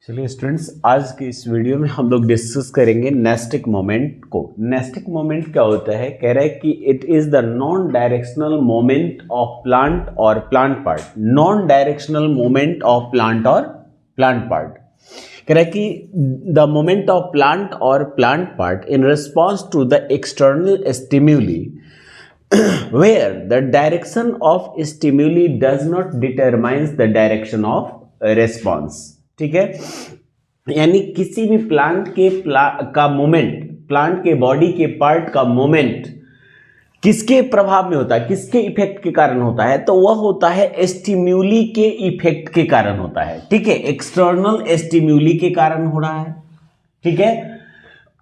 चलिए स्टूडेंट्स, आज के इस वीडियो में हम लोग डिस्कस करेंगे नेस्टिक मोमेंट को। नेस्टिक मोमेंट क्या होता है? कह रहा है कि it is the non directional moment of plant और plant part. Non directional moment of plant और प्लांट पार्ट कह रहा है कि द मोमेंट ऑफ प्लांट और plant part in response to the external stimuli where the direction of stimuli does not determines the direction of response। ठीक है, यानी किसी भी प्लांट के का मोमेंट, प्लांट के बॉडी के पार्ट का मोमेंट किसके प्रभाव में होता है, किसके इफेक्ट के कारण होता है? तो वह होता है स्टिम्युली के इफेक्ट के कारण होता है। ठीक है, एक्सटर्नल स्टिम्युली के कारण हो रहा है। ठीक है,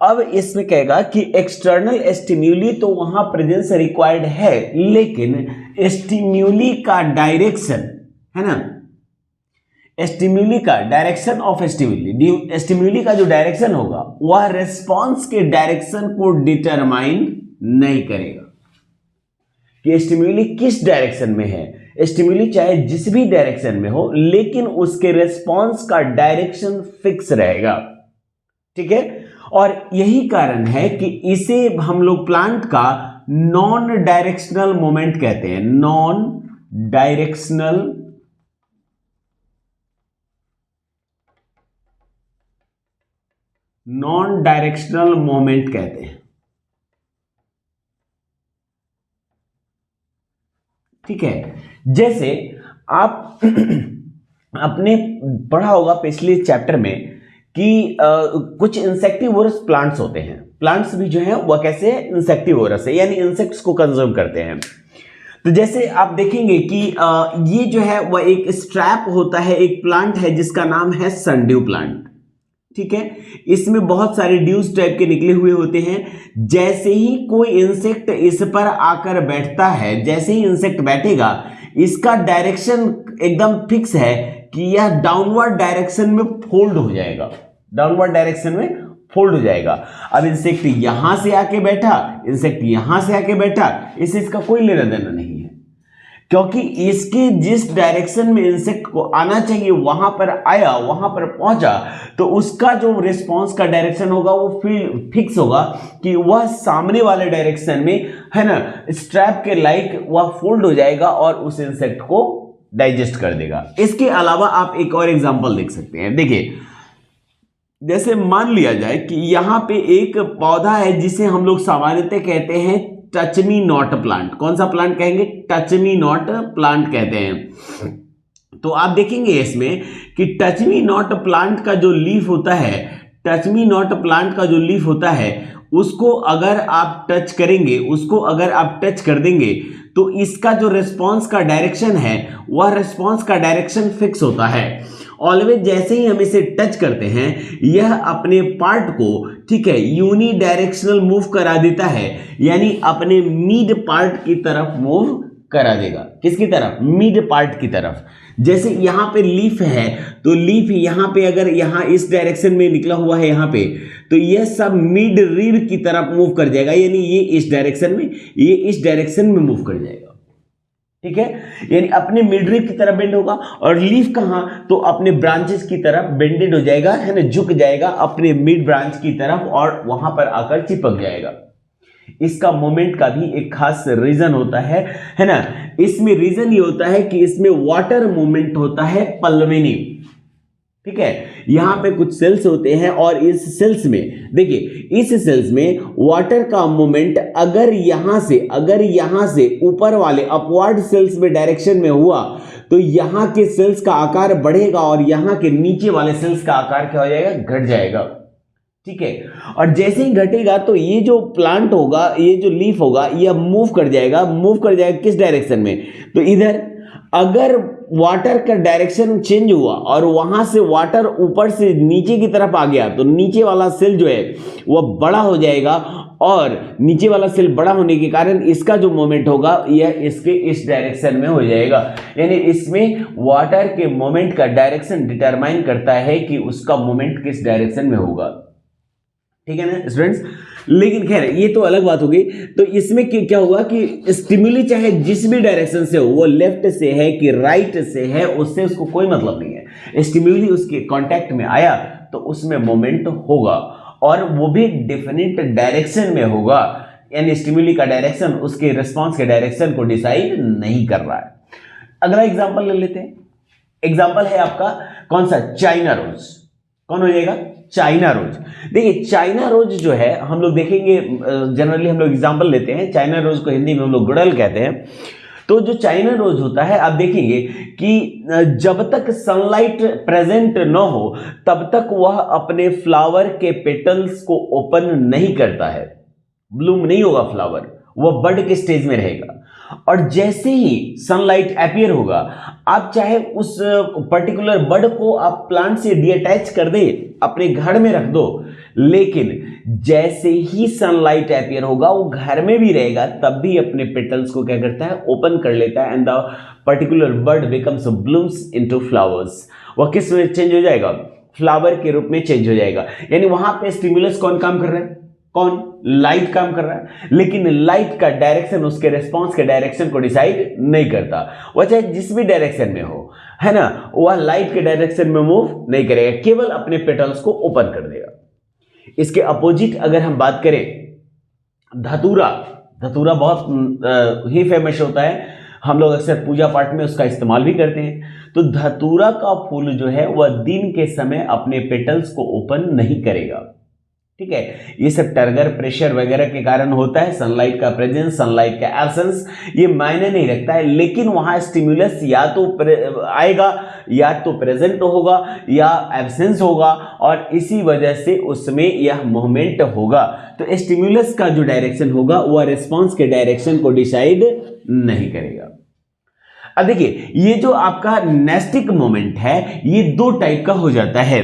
अब इसमें कहेगा कि एक्सटर्नल स्टिम्युली तो वहां प्रेजेंस रिक्वायर्ड है, लेकिन स्टिम्युली का डायरेक्शन है ना, स्टिम्युली का डायरेक्शन ऑफ स्टिम्युली, स्टिम्युली का जो डायरेक्शन होगा वह रेस्पॉन्स के डायरेक्शन को डिटरमाइन नहीं करेगा कि स्टिम्युली किस डायरेक्शन में है। स्टिम्युली चाहे जिस भी डायरेक्शन में हो, लेकिन उसके रेस्पॉन्स का डायरेक्शन फिक्स रहेगा। ठीक है, और यही कारण है कि इसे हम लोग प्लांट का नॉन डायरेक्शनल मोमेंट कहते हैं। नॉन डायरेक्शनल मोमेंट कहते हैं। ठीक है, जैसे आप आपने पढ़ा होगा पिछले चैप्टर में कि कुछ इंसेक्टिवोरस प्लांट्स होते हैं। प्लांट्स भी जो है वह कैसे इंसेक्टिवोरस है, यानी इंसेक्ट्स को कंज्यूम करते हैं। तो जैसे आप देखेंगे कि ये जो है वह एक स्ट्रैप होता है, एक प्लांट है जिसका नाम है सनड्यू प्लांट। ठीक है, इसमें बहुत सारे ड्यूज टाइप के निकले हुए होते हैं। जैसे ही कोई इंसेक्ट इस पर आकर बैठता है, जैसे ही इंसेक्ट बैठेगा, इसका डायरेक्शन एकदम फिक्स है कि यह डाउनवर्ड डायरेक्शन में फोल्ड हो जाएगा, डाउनवर्ड डायरेक्शन में फोल्ड हो जाएगा। अब इंसेक्ट यहां से आके बैठा, इंसेक्ट यहां से आके बैठा, इसका कोई लेना देना नहीं है, क्योंकि इसके जिस डायरेक्शन में इंसेक्ट को आना चाहिए वहां पर आया, वहां पर पहुंचा, तो उसका जो रिस्पांस का डायरेक्शन होगा वो फिक्स होगा कि वह सामने वाले डायरेक्शन में है ना, स्ट्रैप के लाइक वह फोल्ड हो जाएगा और उस इंसेक्ट को डाइजेस्ट कर देगा। इसके अलावा आप एक और एग्जांपल देख सकते हैं। देखिए, जैसे मान लिया जाए कि यहां पे एक पौधा है जिसे हम लोग सामान्यतः कहते हैं टच मी नॉट प्लांट। कौन सा प्लांट कहेंगे? टच मी नॉट प्लांट कहते हैं। तो आप देखेंगे इसमें कि टच मी नॉट प्लांट का जो लीफ होता है, टच मी नॉट प्लांट का जो लीफ होता है, उसको अगर आप टच करेंगे, उसको अगर आप टच कर देंगे, तो इसका जो रिस्पांस का डायरेक्शन है वह रिस्पांस का डायरेक्शन फिक्स होता है। ऑलवेज जैसे ही हम इसे टच करते हैं, यह अपने पार्ट को, ठीक है, यूनी डायरेक्शनल मूव करा देता है, यानी अपने मिड पार्ट की तरफ मूव करा देगा। किसकी तरफ? मिड पार्ट की तरफ। जैसे यहां पे लीफ है, तो लीफ यहां पे अगर यहां इस डायरेक्शन में निकला हुआ है यहां पे, तो यह सब मिड रिब की तरफ मूव कर जाएगा, यानी ये इस डायरेक्शन में, ये इस डायरेक्शन में मूव कर जाएगा। ठीक है, यानी अपने मिड रिब की तरफ बेंड होगा, और लीफ कहां? तो अपने ब्रांचेस की तरफ बेंडेड हो जाएगा, है ना, झुक जाएगा अपने मिड ब्रांच की तरफ और वहां पर आकर चिपक जाएगा। इसका मोमेंट का भी एक खास रीजन होता है ना। इसमें रीजन ये होता है कि इसमें वाटर मूवमेंट होता है पल्वेनी। ठीक है, यहां पे कुछ सेल्स होते हैं और इस सेल्स में देखिए, इस सेल्स में वाटर का मूवमेंट अगर यहां से ऊपर वाले अपवर्ड सेल्स में डायरेक्शन में हुआ, तो यहां के सेल्स का आकार बढ़ेगा और यहां के नीचे वाले सेल्स का आकार क्या हो जाएगा? घट जाएगा। ठीक है, और जैसे ही घटेगा तो ये जो प्लांट होगा, ये जो लीफ होगा, यह मूव कर जाएगा किस डायरेक्शन में? तो इधर अगर वाटर का डायरेक्शन चेंज हुआ और वहां से वाटर ऊपर से नीचे की तरफ आ गया, तो नीचे वाला सेल जो है वह बड़ा हो जाएगा, और नीचे वाला सेल बड़ा होने के कारण इसका जो मोमेंट होगा यह इसके इस डायरेक्शन में हो जाएगा। यानी इसमें वाटर के मोमेंट का डायरेक्शन डिटरमाइन करता है कि उसका मोमेंट किस डायरेक्शन में होगा। ठीक है ना स्टूडेंट्स? लेकिन खैर ये तो अलग बात हो गई। तो इसमें क्या होगा कि स्टिमुली चाहे जिस भी डायरेक्शन से हो, वो लेफ्ट से है कि राइट से है, उससे उसको कोई मतलब नहीं है। स्टिमुली उसके कांटेक्ट में आया तो उसमें मोमेंट होगा, और वो भी डिफिनिट डायरेक्शन में होगा, यानी स्टिमुली का डायरेक्शन उसके रिस्पॉन्स के डायरेक्शन को डिसाइड नहीं कर रहा है। अगला एग्जांपल ले लेते हैं। एग्जांपल है आपका कौन सा, चाइना रोज। कौन हो जाएगा, चाइना रोज। देखिए चाइना रोज जो है हम लोग देखेंगे, जनरली हम लोग एग्जांपल लेते हैं, चाइना रोज को हिंदी में हम लोग गुड़हल कहते हैं। तो जो चाइना रोज होता है, आप देखेंगे कि जब तक सनलाइट प्रेजेंट न हो तब तक वह अपने फ्लावर के पेटल्स को ओपन नहीं करता है, ब्लूम नहीं होगा फ्लावर, वह बड के स्टेज में रहेगा। और जैसे ही सनलाइट अपीयर होगा, आप चाहे उस पर्टिकुलर बड को आप प्लांट से डीअटैच कर दें, अपने घर में रख दो, लेकिन जैसे ही सनलाइट अपीयर होगा वो घर में भी रहेगा, तब भी अपने पेटल्स को क्या करता है, ओपन कर लेता है, and the particular bud becomes blooms into flowers. वह किस में चेंज हो जाएगा, फ्लावर के रूप में चेंज हो जाएगा। यानी वहां पे स्टिमुलस कौन काम कर रहा है, कौन, लाइट काम कर रहा है, लेकिन लाइट का डायरेक्शन उसके रिस्पांस के डायरेक्शन को डिसाइड नहीं करता। वह चाहे जिस भी डायरेक्शन में हो, है ना, वह लाइट के डायरेक्शन में मूव नहीं करेगा, केवल अपने पेटल्स को ओपन कर देगा। इसके अपोजिट अगर हम बात करें, धतूरा, धतूरा बहुत ही फेमस होता है, हम लोग अक्सर पूजा पाठ में उसका इस्तेमाल भी करते हैं। तो धतूरा का फूल जो है वह दिन के समय अपने पेटल्स को ओपन नहीं करेगा, ठीक है। ये सब टर्गर प्रेशर वगैरह के कारण होता है, सनलाइट का प्रेजेंस, सनलाइट का एब्सेंस, ये मायने नहीं रखता है, लेकिन वहां स्टिमुलस या तो आएगा, या तो प्रेजेंट होगा, या एब्सेंस होगा, और इसी वजह से उसमें यह मूवमेंट होगा। तो स्टिमुलस का जो डायरेक्शन होगा वह रिस्पॉन्स के डायरेक्शन को डिसाइड नहीं करेगा। अब देखिए, ये जो आपका नेस्टिक मोमेंट है, ये दो टाइप का हो जाता है।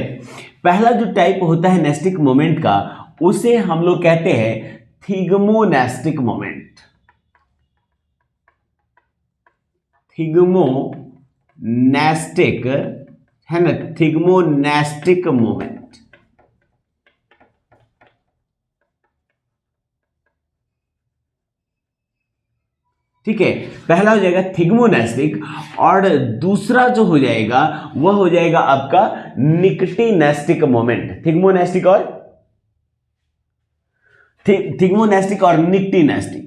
पहला जो टाइप होता है नेस्टिक मोमेंट का, उसे हम लोग कहते हैं थिग्मोनेस्टिक मोमेंट। थिग्मोनेस्टिक, है ना, थिग्मोनेस्टिक मोमेंट। ठीक है, पहला हो जाएगा थिग्मोनेस्टिक, और दूसरा जो हो जाएगा वह हो जाएगा आपका निक्टिनेस्टिक मोमेंट। थिग्मोनेस्टिक और निक्टिनेस्टिक।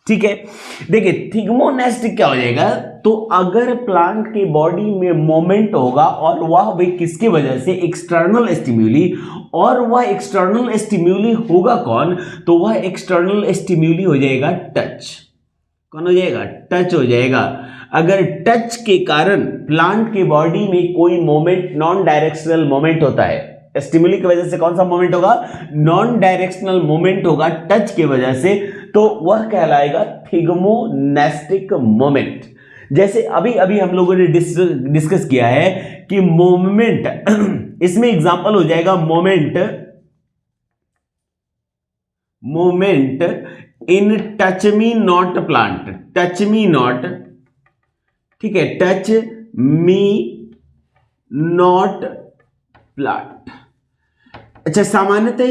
ठीक है, देखिए थिग्मोनेस्टिक क्या हो जाएगा, तो अगर प्लांट के बॉडी में मोमेंट होगा, और वह भी किसकी वजह से, एक्सटर्नल स्टिम्यूली, और वह एक्सटर्नल स्टिम्यूली होगा कौन, तो वह एक्सटर्नल स्टिम्यूली हो जाएगा टच। कौन हो जाएगा, टच हो जाएगा। अगर टच के कारण प्लांट के बॉडी में कोई मोमेंट, नॉन डायरेक्शनल मोमेंट होता है, स्टिमुली की वजह से कौन सा मोमेंट होगा, नॉन डायरेक्शनल मोमेंट होगा टच की वजह से, तो वह कहलाएगा थिग्मोनेस्टिक मोमेंट। जैसे अभी अभी हम लोगों ने डिस्कस किया है कि मोमेंट, इसमें एग्जांपल हो जाएगा moment in touch me not plant, touch me not, ठीक है, टच मी नॉट प्लांट। अच्छा, सामान्यतः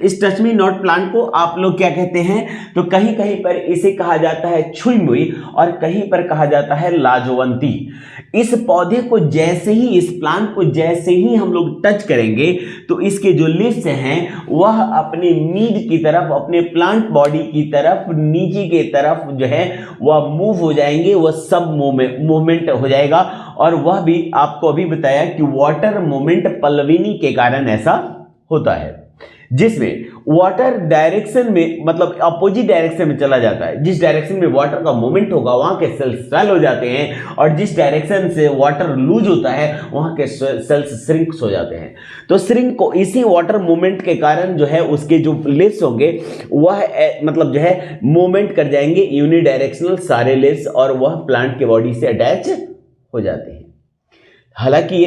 इस टच मी नॉट प्लांट को आप लोग क्या कहते हैं, तो कहीं कहीं पर इसे कहा जाता है छुई मुई, और कहीं पर कहा जाता है लाजवंती। इस पौधे को जैसे ही, इस प्लांट को जैसे ही हम लोग टच करेंगे, तो इसके जो लीव्स हैं वह अपने नीड की तरफ, अपने प्लांट बॉडी की तरफ, नीचे की तरफ जो है वह मूव हो जाएंगे, वह सब मूवमेंट हो जाएगा। और वह भी आपको अभी बताया कि वाटर मूवमेंट पल्लविनी के कारण ऐसा होता है, जिसमें वाटर डायरेक्शन में, मतलब अपोजिट डायरेक्शन में चला जाता है। जिस डायरेक्शन में वाटर का मूवमेंट होगा वहां के सेल्स स्वेल हो जाते हैं, और जिस डायरेक्शन से वाटर लूज होता है वहां के सेल्स श्रिंक्स हो जाते हैं। तो श्रिंक को इसी वाटर मूवमेंट के कारण जो है उसके जो लीव्स होंगे वह मतलब जो है मूवमेंट कर जाएंगे यूनिडायरेक्शनल सारे लीव्स, और वह प्लांट के बॉडी से अटैच हो जाते हैं। हालांकि ये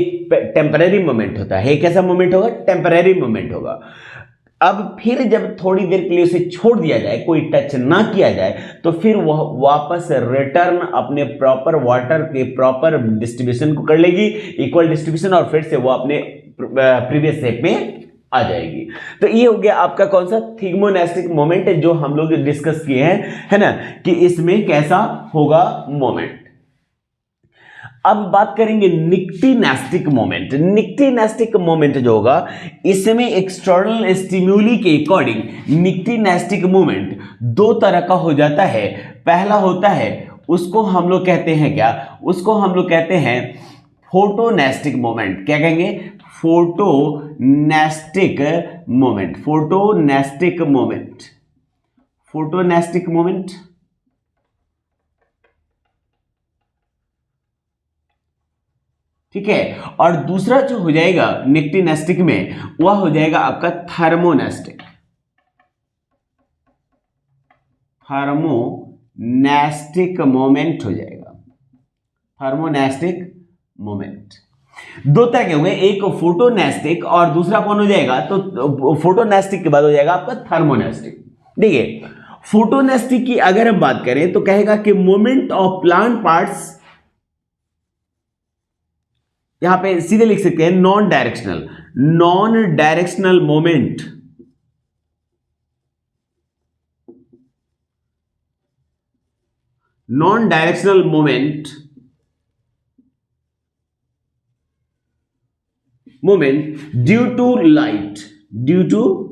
टेम्परेरी मोमेंट होता है। कैसा मोमेंट होगा, टेम्परेरी मोमेंट होगा। अब फिर जब थोड़ी देर के लिए उसे छोड़ दिया जाए, कोई टच ना किया जाए, तो फिर वह वापस रिटर्न अपने प्रॉपर वाटर के प्रॉपर डिस्ट्रीब्यूशन को कर लेगी, इक्वल डिस्ट्रीब्यूशन, और फिर से वो अपने प्रीवियस शेप में आ जाएगी। तो ये हो गया आपका कौन सा थिग्मोनेस्टिक मोमेंट जो हम लोग डिस्कस किए हैं, है ना, कि इसमें कैसा होगा मोमेंट। अब बात करेंगे निक्टिनेस्टिक मोमेंट। निक्टिनेस्टिक मोमेंट जो होगा, इसमें एक्सटर्नल स्टिम्युली के अकॉर्डिंग निक्टिनेस्टिक मोमेंट दो तरह का हो जाता है। पहला होता है, उसको हम लोग कहते हैं क्या, उसको हम लोग कहते हैं फोटोनेस्टिक मोमेंट। क्या कहेंगे? Photonastic moment. Photonastic moment, photonastic moment. ठीक है। और दूसरा जो हो जाएगा निक्टिनेस्टिक में, वह हो जाएगा आपका थर्मोनेस्टिक। थर्मोनेस्टिक मोमेंट हो जाएगा, थर्मोनेस्टिक मोमेंट। दो तरह के होंगे, एक फोटोनेस्टिक और दूसरा कौन हो जाएगा, तो फोटोनेस्टिक के बाद हो जाएगा आपका थर्मोनेस्टिक। देखिए, फोटोनेस्टिक की अगर हम बात करें तो कहेगा कि मोमेंट ऑफ प्लांट पार्ट्स, यहां पे सीधे लिख सकते हैं non directional, non directional moment, non directional moment, moment due to light, due to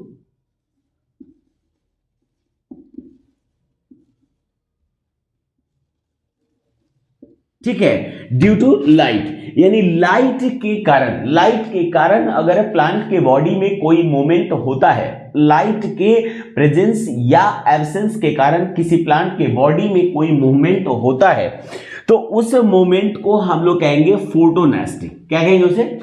ठीक है, ड्यू टू लाइट, यानी लाइट के कारण, लाइट के कारण अगर प्लांट के बॉडी में कोई मूवमेंट होता है, लाइट के प्रेजेंस या एब्सेंस के कारण किसी प्लांट के बॉडी में कोई मूवमेंट होता है, तो उस मूवमेंट को हम लोग कहेंगे फोटोनेस्टिक। क्या कहेंगे उसे?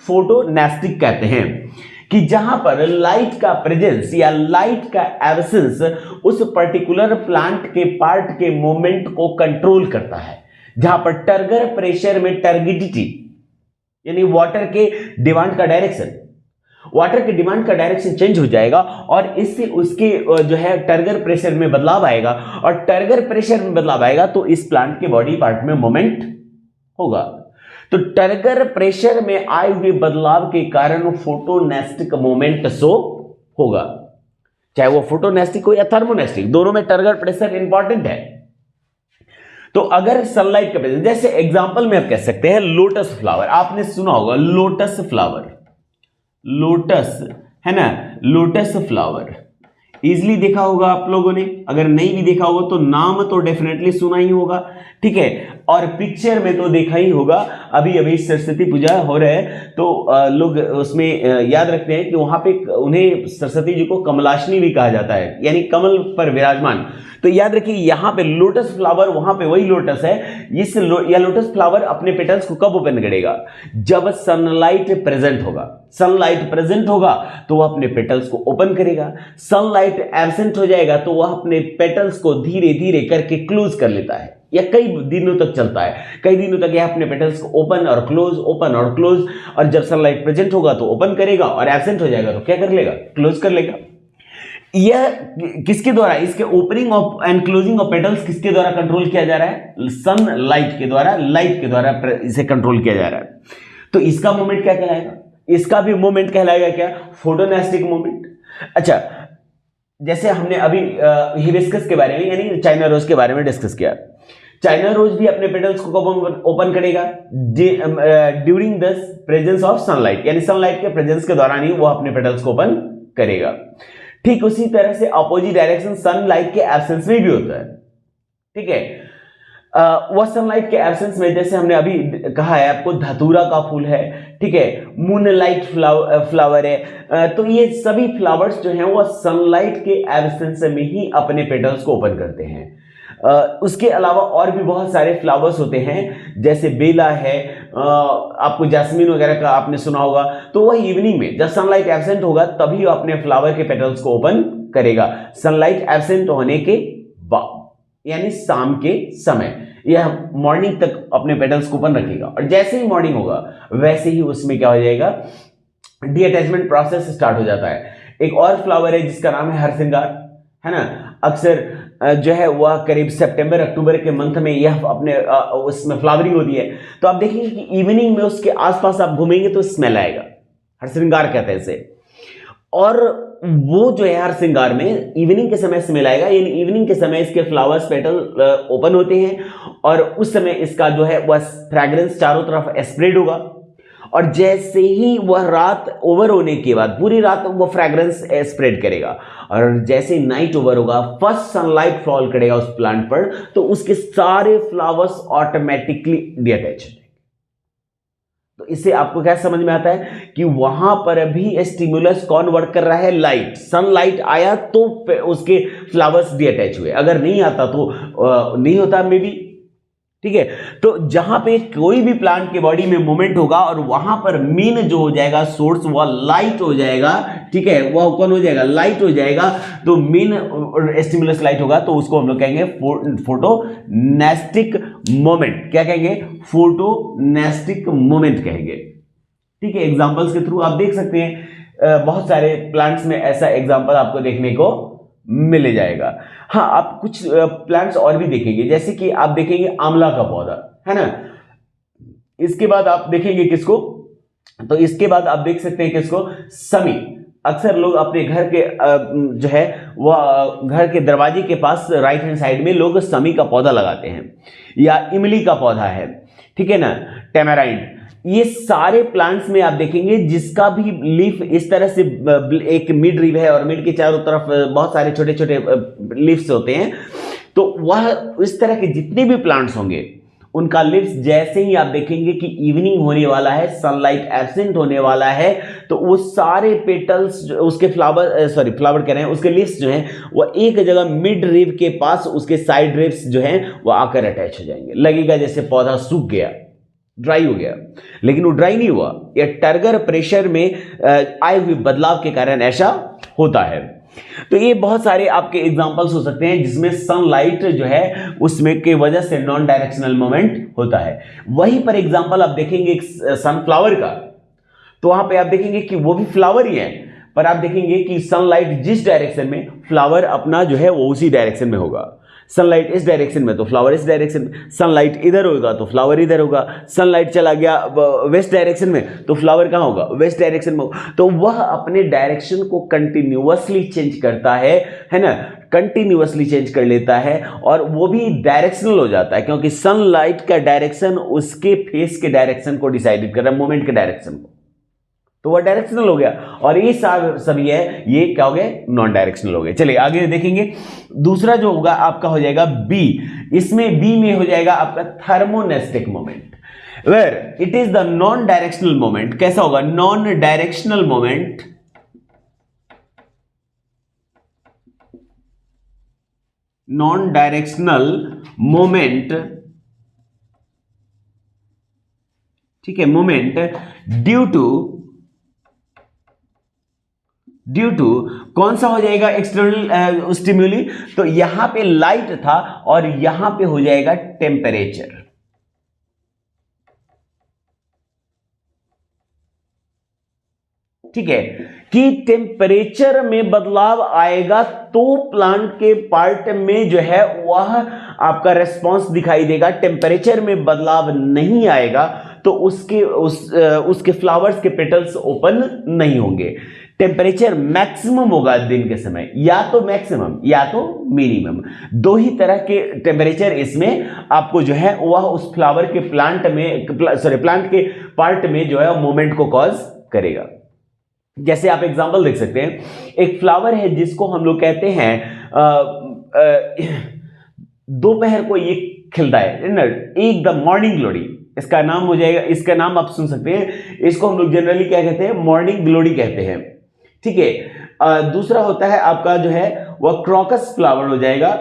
फोटोनेस्टिक कहते हैं। कि जहां पर लाइट का प्रेजेंस या लाइट का एब्सेंस उस पर्टिकुलर प्लांट के पार्ट के मूवमेंट को कंट्रोल करता है, जहां पर टर्गर प्रेशर में टर्गिडिटी, यानी वाटर के डिमांड का डायरेक्शन, वाटर के डिमांड का डायरेक्शन चेंज हो जाएगा और इससे उसके जो है टर्गर प्रेशर में बदलाव आएगा, और टर्गर प्रेशर में बदलाव आएगा तो इस प्लांट के बॉडी पार्ट में मोमेंट होगा। तो टर्गर प्रेशर में आए हुए बदलाव के कारण फोटोनेस्टिक मोमेंट शो होगा, चाहे वो फोटोनेस्टिक हो या थर्मोनेस्टिक, दोनों में टर्गर प्रेशर इंपॉर्टेंट है। तो अगर सनलाइट का प्रेजेंस, जैसे एग्जांपल में आप कह सकते हैं लोटस फ्लावर, आपने सुना होगा लोटस फ्लावर, लोटस है ना, लोटस फ्लावर इजिली देखा होगा आप लोगों ने, अगर नहीं भी देखा होगा तो नाम तो डेफिनेटली सुना ही होगा, ठीक है, और पिक्चर में तो देखा ही होगा। अभी अभी सरस्वती पूजा हो रहा है तो लोग उसमें याद रखते हैं कि वहां पे उन्हें सरस्वती जी को कमलाशनी भी कहा जाता है, यानी कमल पर विराजमान। तो याद रखिए यहां पे लोटस फ्लावर, वहां पे वही लोटस है। यह लोटस फ्लावर अपने पेटल्स को कब ओपन करेगा? जब सनलाइट प्रेजेंट होगा। सनलाइट प्रेजेंट होगा तो वह अपने पेटल्स को ओपन करेगा, सनलाइट एब्सेंट हो जाएगा तो वह अपने पेटल्स को धीरे धीरे करके क्लोज कर लेता है, या कई दिनों तक चलता है, कई दिनों तक यह अपने पेटल्स को ओपन और क्लोज, ओपन और क्लोज, और जब सनलाइट प्रेजेंट होगा तो ओपन करेगा और एब्सेंट हो जाएगा तो क्या कर लेगा? क्लोज कर लेगा। यह किसके द्वारा, इसके opening of and closing of petals किसके द्वारा कंट्रोल किया जा रहा है? सनलाइट के द्वारा, लाइट के द्वारा इसे कंट्रोल किया जा रहा है। तो इसका मूवमेंट क्या कहलाएगा? इसका भी मूवमेंट कहलाएगा क्या? फोटोनेस्टिक मूवमेंट। अच्छा, जैसे हमने अभी हिबिस्कस के बारे में यानी चाइना रोज के बारे में डिस्कस किया, चाइना रोज भी अपने पेटल्स को कब ओपन करेगा? During the presence of sunlight, यानी सनलाइट के प्रेजेंस के दौरान ही वो अपने पेटल्स को ओपन करेगा। ठीक उसी तरह से अपोजिट डायरेक्शन सनलाइट के एब्सेंस में भी होता है, ठीक है। वह सनलाइट के एब्सेंस में, जैसे हमने अभी कहा है आपको, धतूरा का फूल है, ठीक है, मूनलाइट फ्लावर है, तो ये सभी फ्लावर्स जो हैं वह सनलाइट के एब्सेंस में ही अपने पेटल्स को ओपन करते हैं। उसके अलावा और भी बहुत सारे फ्लावर्स होते हैं, जैसे बेला है, आपको जैस्मिन वगैरह का आपने सुना होगा, तो वह इवनिंग में जब सनलाइट एब्सेंट होगा तभी अपने फ्लावर के पेटल्स को ओपन करेगा, सनलाइट एब्सेंट होने के बाद, यानी शाम के समय। यह मॉर्निंग तक अपने पेटल्स को ओपन रखेगा, और जैसे ही मॉर्निंग होगा वैसे ही उसमें क्या हो जाएगा? डीअटैचमेंट प्रोसेस स्टार्ट हो जाता है। एक और फ्लावर है जिसका नाम है हरसिंगार, है ना। अक्सर जो है वह करीब सितंबर अक्टूबर के मंथ में यह अपने उसमें फ्लावरिंग होती है। तो आप देखेंगे कि इवनिंग में उसके आसपास आप घूमेंगे तो स्मेल आएगा, हरसिंगार कहते हैं इसे। और वो जो है हरसिंगार में इवनिंग के समय स्मेल आएगा, यानी इवनिंग के समय इसके फ्लावर्स पेटल ओपन होते हैं और उस समय इसका जो है वह फ्रैग्रेंस चारों तरफ स्प्रेड होगा। और जैसे ही वह रात ओवर होने के बाद पूरी रात वो फ्रैग्रेंस स्प्रेड करेगा, और जैसे नाइट ओवर होगा, फर्स्ट सनलाइट फॉल करेगा उस प्लांट पर, तो उसके सारे फ्लावर्स ऑटोमेटिकली डिटैच हो जाएंगे। तो इससे आपको क्या समझ में आता है कि वहां पर भी स्टिमुलस कौन वर्क कर रहा है? लाइट। सनलाइट आया तो उसके फ्लावर्स डिटैच हुए, अगर नहीं आता तो नहीं होता मे बी। ठीक है, तो जहां पे कोई भी प्लांट के बॉडी में मूवमेंट होगा और वहां पर मेन जो हो जाएगा सोर्स वह लाइट हो जाएगा। ठीक है, वह कौन हो जाएगा? लाइट हो जाएगा। तो मेन स्टिमुलस लाइट होगा, तो उसको हम लोग कहेंगे फोटोनेस्टिक मोमेंट। क्या कहेंगे? फोटोनेस्टिक मोमेंट कहेंगे। ठीक है, एग्जांपल्स के थ्रू आप देख सकते हैं, बहुत सारे प्लांट्स में ऐसा एग्जांपल आपको देखने को मिल जाएगा। हाँ, आप कुछ प्लांट्स और भी देखेंगे, जैसे कि आप देखेंगे आंवला का पौधा, है ना। इसके बाद आप देखेंगे किसको? तो इसके बाद आप देख सकते हैं किसको? समी। अक्सर लोग अपने घर के जो है वह घर के दरवाजे के पास राइट हैंड साइड में लोग समी का पौधा लगाते हैं, या इमली का पौधा है, ठीक है ना, टेमेराइंड। ये सारे प्लांट्स में आप देखेंगे जिसका भी लीफ इस तरह से एक मिड लीफ है और मिड के चारों तरफ बहुत सारे छोटे छोटे लीफ्स होते हैं। तो वह इस तरह के जितने भी प्लांट्स होंगे उनका लीव्स जैसे ही आप देखेंगे कि इवनिंग होने वाला है, सनलाइट एब्सेंट होने वाला है, तो वो सारे पेटल्स उसके फ्लावर कह रहे हैं, उसके लीव्स जो हैं वो एक जगह मिड लीफ के पास उसके साइड लीव्स जो हैं वो आकर अटैच हो जाएंगे। लगेगा जैसे पौधा सूख गया, ड्राई हो गया, लेकिन वो ड्राई नहीं हुआ। यह टर्गर प्रेशर में आए हुए बदलाव के कारण ऐसा होता है। तो ये बहुत सारे आपके एग्जांपल्स हो सकते हैं जिसमें सनलाइट जो है उसमें के वजह से नॉन डायरेक्शनल मोमेंट होता है। वहीं पर एग्जांपल आप देखेंगे एक सनफ्लावर का, तो वहां पे आप देखेंगे कि वो भी फ्लावर ही है, पर आप देखेंगे कि सनलाइट जिस डायरेक्शन में, फ्लावर अपना जो है वो उसी डायरेक्शन में होगा। सनलाइट इस डायरेक्शन में तो फ्लावर इस डायरेक्शन में, सनलाइट इधर होगा तो फ्लावर इधर होगा, सनलाइट चला गया वेस्ट डायरेक्शन में तो फ्लावर कहाँ होगा? वेस्ट डायरेक्शन में। तो वह अपने डायरेक्शन को कंटिन्यूअसली चेंज करता है ना, कंटिन्यूअसली चेंज कर लेता है, और वो भी डायरेक्शनल हो जाता है, क्योंकि सनलाइट का डायरेक्शन उसके फेस के डायरेक्शन को डिसाइड कर रहा है, मूवमेंट के डायरेक्शन को, तो वह डायरेक्शनल हो गया। और ये सभी है, ये क्या हो गए? नॉन डायरेक्शनल हो गए। चलिए आगे देखेंगे। दूसरा जो होगा आपका हो जाएगा बी। इसमें बी में हो जाएगा आपका thermonastic moment, where it is the non directional moment. कैसा होगा? Non directional moment, non directional moment, ठीक है, मोमेंट ड्यू टू कौन सा हो जाएगा? External stimuli. तो यहां पे लाइट था और यहां पे हो जाएगा टेम्परेचर। ठीक है, कि टेम्परेचर में बदलाव आएगा तो प्लांट के पार्ट में जो है वह आपका रेस्पॉन्स दिखाई देगा। टेम्परेचर में बदलाव नहीं आएगा तो उसके फ्लावर्स के पेटल्स ओपन नहीं होंगे। टेम्परेचर मैक्सिमम होगा दिन के समय, या तो मैक्सिमम या तो मिनिमम, दो ही तरह के टेम्परेचर इसमें आपको जो है वह उस फ्लावर के प्लांट के पार्ट में जो है मूवमेंट को कॉज करेगा। जैसे आप एग्जांपल देख सकते हैं, एक फ्लावर है जिसको हम लोग कहते हैं दोपहर को ये खिलता है ना, एकदम मॉर्निंग ग्लोरी इसका नाम हो जाएगा। इसका नाम आप सुन सकते हैं, इसको हम लोग जनरली क्या कहते हैं? मॉर्निंग ग्लोरी कहते हैं। ठीक है, दूसरा होता है आपका जो है वह क्रॉकस फ्लावर हो जाएगा।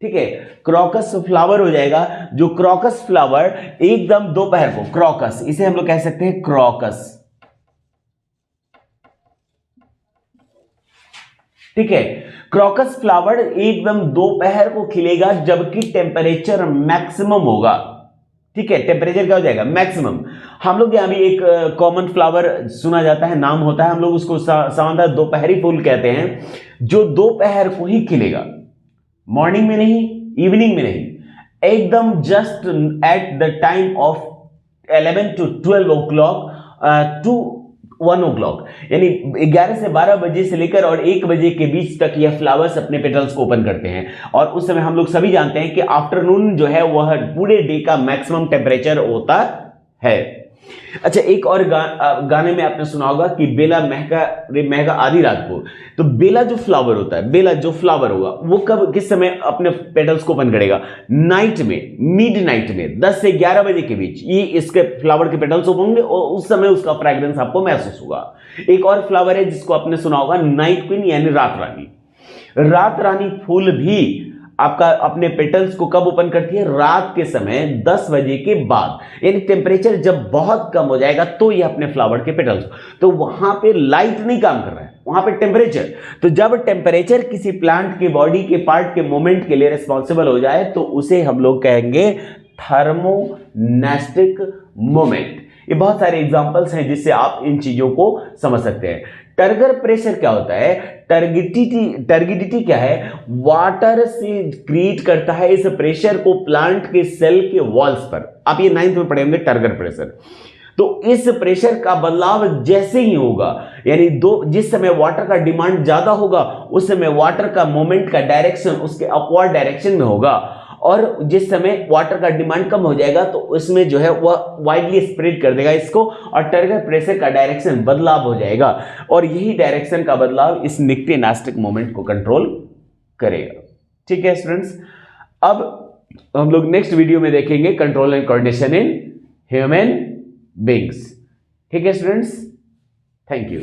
ठीक है, क्रॉकस फ्लावर हो जाएगा। जो क्रॉकस फ्लावर एकदम दोपहर को, क्रॉकस, इसे हम लोग कह सकते हैं क्रॉकस। ठीक है, क्रॉकस फ्लावर एकदम दोपहर को खिलेगा जबकि टेम्परेचर मैक्सिमम होगा। ठीक है, टेम्परेचर क्या हो जाएगा? मैक्सिमम। हम लोग यहाँ भी एक कॉमन फ्लावर सुना जाता है, नाम होता है, हम लोग उसको सामान्यतः दोपहरी फूल कहते हैं, जो दोपहर को ही खिलेगा, मॉर्निंग में नहीं, इवनिंग में नहीं, एकदम just at the time of 11 to 12 o'clock to 1 o'clock, यानी 11 से 12 बजे से लेकर और 1 बजे के बीच तक यह फ्लावर्स अपने पेटल्स को ओपन करते हैं। और उस समय हम लोग सभी जानते हैं कि आफ्टरनून जो है वह पूरे डे का मैक्सिमम टेम्परेचर होता है। अच्छा, एक और गाने में आपने सुना होगा कि बेला महका रे महका आधी रात को। तो बेला जो फ्लावर होता है, बेला जो फ्लावर होगा वो कब, किस समय अपने पेटल्स को ओपन करेगा? नाइट में, मिडनाइट में, 10 से 11 बजे के बीच ये इसके फ्लावर के पेटल्स ओपन होंगे और उस समय उसका फ्रेग्रेंस आपको महसूस होगा। एक और फ्लावर है जिसको आपने सुना होगा, नाइट क्वीन यानी रात रानी। रात रानी फूल भी आपका अपने पेटल्स को कब ओपन करती है? रात के समय 10 बजे के बाद, यानी टेम्परेचर जब बहुत कम हो जाएगा तो ये अपने फ्लावर के पेटल्स, तो वहां पे लाइट नहीं काम कर रहा है, वहां पे टेम्परेचर। तो जब टेम्परेचर किसी प्लांट के बॉडी के पार्ट के मूवमेंट के लिए रिस्पॉन्सिबल हो जाए तो उसे हम लोग कहेंगे थर्मोनेस्टिक मूवमेंट। ये बहुत सारे एग्जांपल्स हैं जिससे आप इन चीजों को समझ सकते हैं। टर्गर प्रेशर क्या होता है? टर्गिडिटी क्या है? वाटर से क्रिएट करता है इस प्रेशर को प्लांट के सेल के वॉल्स पर। आप ये 9th में पढ़ेंगे टर्गर प्रेशर। तो इस प्रेशर का बदलाव जैसे ही होगा, यानी जिस समय वाटर का डिमांड ज्यादा होगा उस समय वाटर का मूवमेंट का डायरेक्शन उसके अपवर्ड डायरेक्शन में होगा, और जिस समय वाटर का डिमांड कम हो जाएगा तो उसमें जो है वह वाइडली स्प्रेड कर देगा इसको, और टर्गर प्रेशर का डायरेक्शन बदलाव हो जाएगा, और यही डायरेक्शन का बदलाव इस निक्टेनास्टिक मोमेंट को कंट्रोल करेगा। ठीक है स्टूडेंट्स, अब हम लोग नेक्स्ट वीडियो में देखेंगे control and coordination in human beings. ठीक है स्टूडेंट्स, थैंक यू।